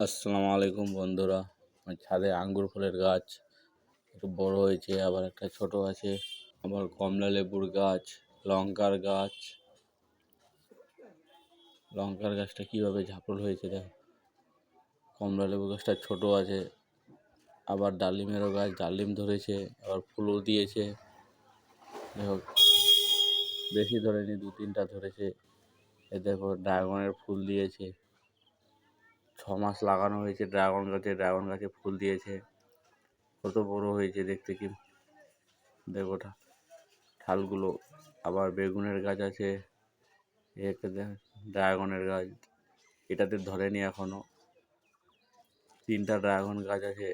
আসসালামু আলাইকুম বন্ধুরা। আমার ছাদে আঙ্গুর ফলের গাছ একটু বড় হয়েছে, আবার একটা ছোট আছে, আবার কমলা লেবুর গাছ, লঙ্কার গাছ। লঙ্কার গাছটা কীভাবে ঝাপল হয়েছে দেখো। কমলা লেবু গাছটা ছোট আছে, আবার ডালিমেরও গাছ, ডালিম ধরেছে, আবার ফুলও দিয়েছে। দেখো বেশি ধরেনি, 2-3টা ধরেছে। এ দেখো ড্রাগনের ফুল দিয়েছে। 6 মাস লাগানো হয়েছে ড্রাগন গাছে ফুল দিয়েছে। কত বড় হয়েছে দেখতে, কি দেখো ঠালগুলো। আবার বেগুনের গাছ আছে, ড্রাগনের গাছ এটাতে ধরেনি এখনো। 3টা ড্রাগন গাছ আছে,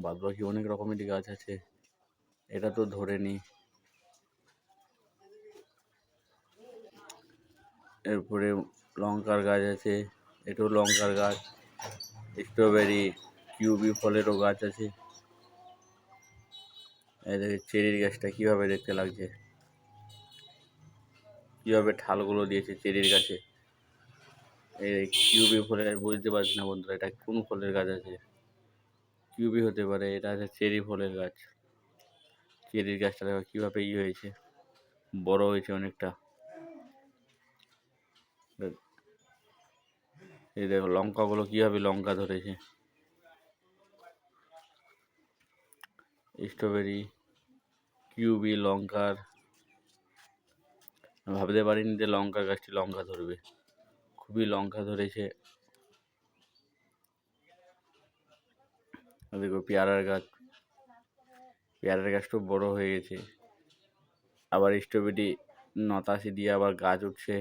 বাদ বাকি অনেক রকমেরই গাছ আছে, এটা তো ধরেনি। এরপরে লঙ্কার গাছ আছে, এটাও লঙ্কার গাছ। স্ট্রবেরি কিউবি ফলেরও গাছ আছে। এদিকে চেরির গাছটা কীভাবে দেখতে লাগছে, কীভাবে ঠালগুলো দিয়েছে চেরির গাছে। এই কিউবি ফলের গাছ বুঝতে পারছি না বন্ধুরা, এটা কোন ফলের গাছ আছে। কিউবি হতে পারে, এটা আছে চেরি ফলের গাছ। চেরির গাছটা দেখো কীভাবে হয়েছে, বড় হয়েছে অনেকটা। এই দেখো লঙ্কাগুলো কীভাবে লঙ্কা ধরেছে। স্ট্রবেরি কিউবি লঙ্কার, ভাবতে পারিনি যে লঙ্কার গাছটি লঙ্কা ধরবে, খুবই লঙ্কা ধরেছে। দেখো পেয়ারার গাছ, পেয়ারার গাছটাও বড় হয়ে গেছে। আবার স্ট্রবেরি 89 দিয়ে আবার গাছ উঠছে।